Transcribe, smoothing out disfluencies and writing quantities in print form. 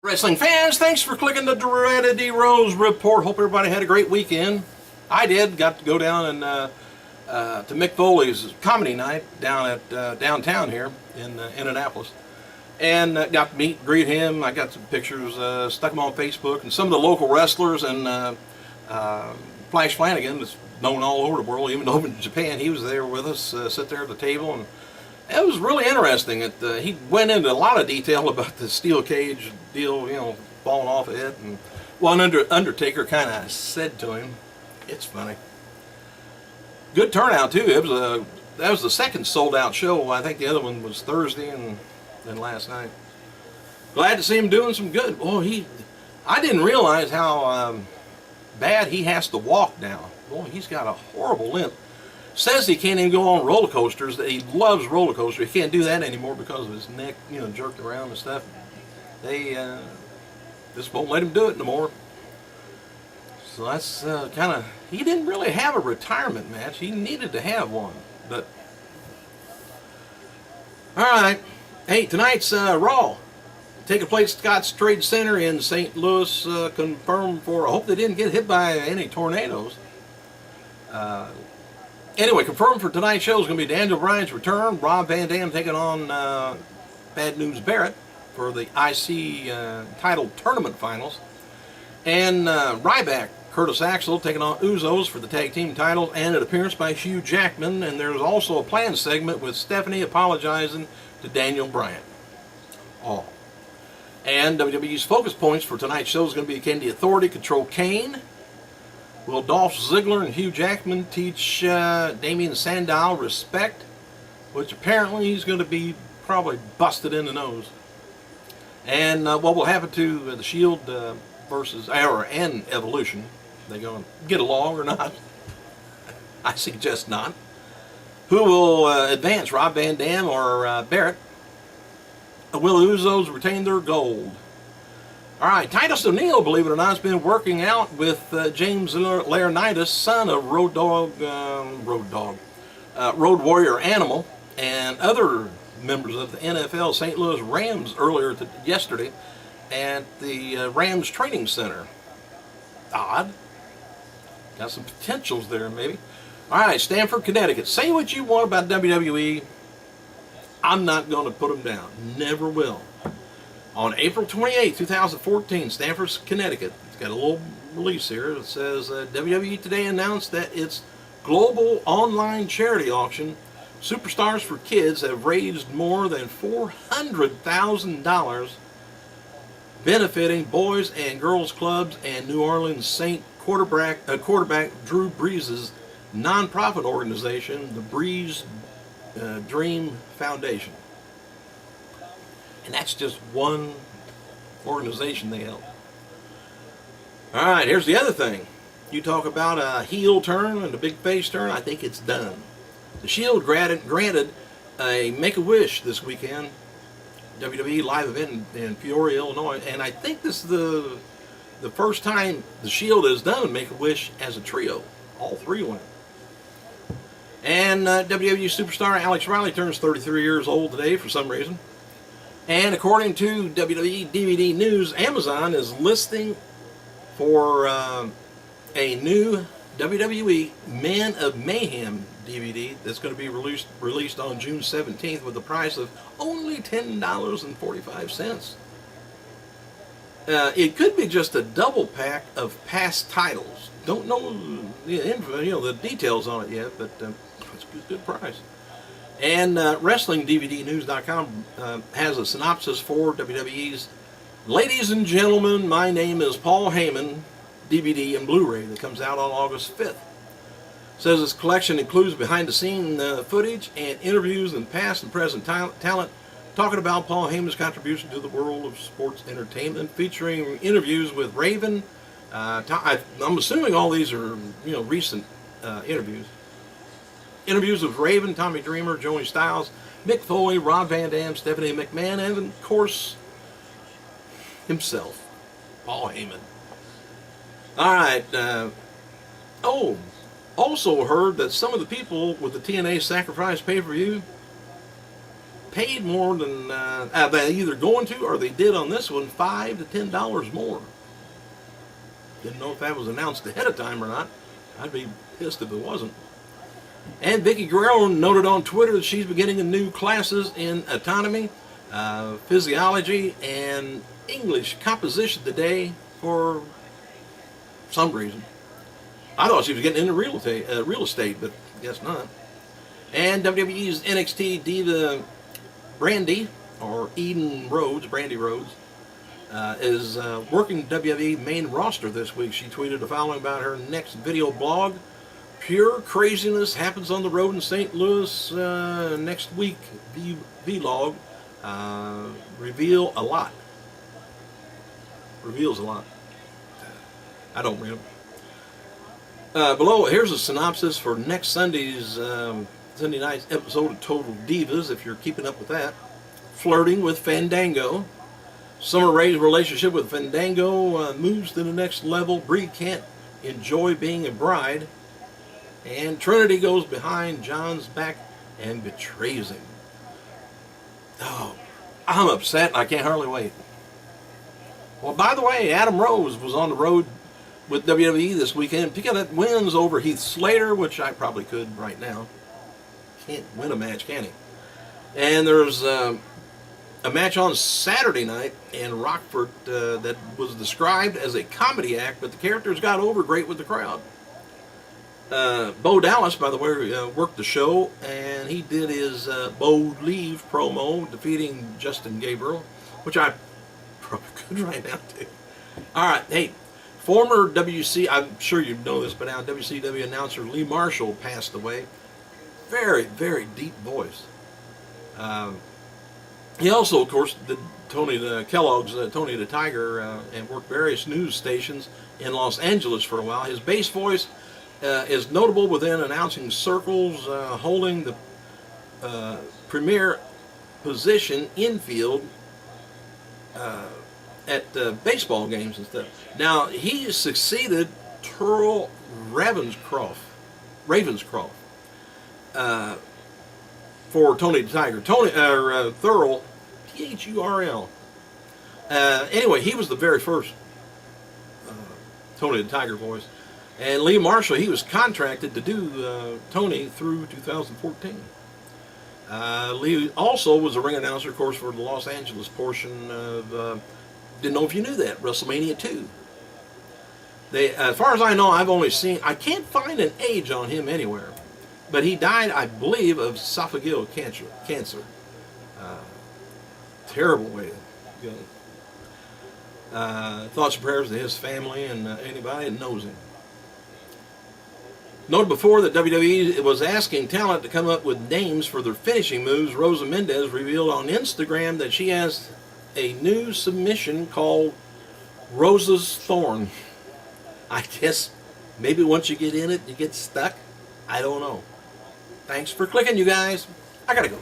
Wrestling fans, thanks for clicking the Dreaded D Rose Report. Hope everybody had a great weekend. I did. Got to go down and to Mick Foley's comedy night down at downtown here in Indianapolis, and got to meet and greet him. I got some pictures, stuck them on Facebook, and some of the local wrestlers and Flash Flanagan, that's known all over the world, even over in Japan. He was there with us, sit there at the table, and it was really interesting. He went into a lot of detail about the steel cage deal, falling off of it, and one Undertaker kind of said to him, "It's funny." Good turnout too. That was the second sold out show. I think the other one was Thursday and then last night. Glad to see him doing some good. Boy, I didn't realize how bad he has to walk now. Boy, he's got a horrible limp. Says he can't even go on roller coasters. That he loves roller coasters. He can't do that anymore because of his neck, jerked around and stuff. They just won't let him do it no more. So that's kind of. He didn't really have a retirement match. He needed to have one, but all right. Hey, tonight's Raw taking place at Scott's Trade Center in St. Louis. Confirmed for. I hope they didn't get hit by any tornadoes. Anyway, confirmed for tonight's show is going to be Daniel Bryan's return. Rob Van Dam taking on Bad News Barrett for the IC title tournament finals. And Ryback, Curtis Axel, taking on Usos for the tag team titles, and an appearance by HUGH JACKMAN. And there's also a planned segment with Stephanie apologizing to Daniel Bryan. All. And WWE's focus points for tonight's show is going to be, can the Authority control Kane? Will Dolph Ziggler and HUGH JACKMAN teach Damien Sandow respect? Which apparently he's going to be probably busted in the nose. And what will happen to the Shield versus and Evolution? They going to get along or not? I suggest not. Who will advance, Rob Van Dam or Barrett? Will the Usos retain their gold? All right, Titus O'Neil, believe it or not, has been working out with James Laurinaitis, son of Road Warrior Animal, and other members of the NFL St. Louis Rams earlier yesterday at the Rams Training Center. Odd. Got some potentials there, maybe. All right, Stamford, Connecticut. Say what you want about WWE. I'm not going to put them down. Never will. On April 28, 2014, Stamford, Connecticut. It's got a little release here. It says WWE Today announced that its global online charity auction, Superstars for Kids, have raised more than $400,000 benefiting boys and girls clubs and New Orleans Saint quarterback Drew Brees' nonprofit organization, the Brees Dream Foundation. And that's just one organization they help. All right, here's the other thing. You talk about a heel turn and a big face turn. I think it's done. The Shield granted a Make-A-Wish this weekend. WWE live event in Peoria, Illinois. And I think this is the first time the Shield has done Make-A-Wish as a trio. All three went. And WWE superstar Alex Riley turns 33 years old today for some reason. And according to WWE DVD News, Amazon is listing for a new WWE Men of Mayhem DVD that's going to be released on June 17th with a price of only $10.45. It could be just a double pack of past titles. Don't know the details on it yet, but it's a good price. And WrestlingDVDNews.com has a synopsis for WWE's Ladies and Gentlemen, My Name is Paul Heyman DVD and Blu-ray that comes out on August 5th. It says this collection includes behind-the-scene footage and interviews and past and present talent talking about Paul Heyman's contribution to the world of sports entertainment, featuring interviews with Raven. I'm assuming all these are recent interviews. Interviews with Raven, Tommy Dreamer, Joey Styles, Mick Foley, Rob Van Dam, Stephanie McMahon, and of course, himself, Paul Heyman. All right. Also heard that some of the people with the TNA Sacrifice pay-per-view paid more than they either going to or they did on this one, $5 to $10 more. Didn't know if that was announced ahead of time or not. I'd be pissed if it wasn't. And Vicky Guerrero noted on Twitter that she's beginning new classes in anatomy, physiology, and English composition today for some reason. I thought she was getting into real estate, but guess not. And WWE's NXT diva Brandy, or Eden Rhodes, Brandy Rhodes, is working WWE main roster this week. She tweeted the following about her next video blog. Pure craziness happens on the road in St. Louis next week. Vlog reveals a lot. I don't read them. Below, here's a synopsis for next Sunday's Sunday night's episode of Total Divas, if you're keeping up with that. Flirting with Fandango. Summer Rae's relationship with Fandango moves to the next level. Brie can't enjoy being a bride. And Trinity goes behind John's back and betrays him. Oh, I'm upset and I can't hardly wait. Well, by the way, Adam Rose was on the road with WWE this weekend, picking up wins over Heath Slater, which I probably could right now. Can't win a match, can he? And there's a match on Saturday night in Rockford that was described as a comedy act, but the characters got over great with the crowd. Bo Dallas, by the way, worked the show, and he did his Bo Leave promo, defeating Justin Gabriel, which I probably could right now, too. All right, hey, former I'm sure you know this by now, WCW announcer Lee Marshall passed away. Very, very deep voice. He also, of course, did Kellogg's Tony the Tiger and worked various news stations in Los Angeles for a while. His bass voice is notable within announcing circles, holding the premier position infield at baseball games and stuff. Now, he succeeded Turl Ravenscroft for Tony the Tiger. Thurl, T-H-U-R-L. Anyway, he was the very first Tony the Tiger voice. And Lee Marshall, he was contracted to do Tony through 2014. Lee also was a ring announcer, of course, for the Los Angeles portion of, didn't know if you knew that, WrestleMania 2. As far as I know, I can't find an age on him anywhere. But he died, I believe, of esophageal cancer. Terrible way to go. Thoughts and prayers to his family and anybody that knows him. Noted before that WWE was asking talent to come up with names for their finishing moves. Rosa Mendez revealed on Instagram that she has a new submission called Rosa's Thorn. I guess maybe once you get in it, you get stuck. I don't know. Thanks for clicking, you guys. I gotta go.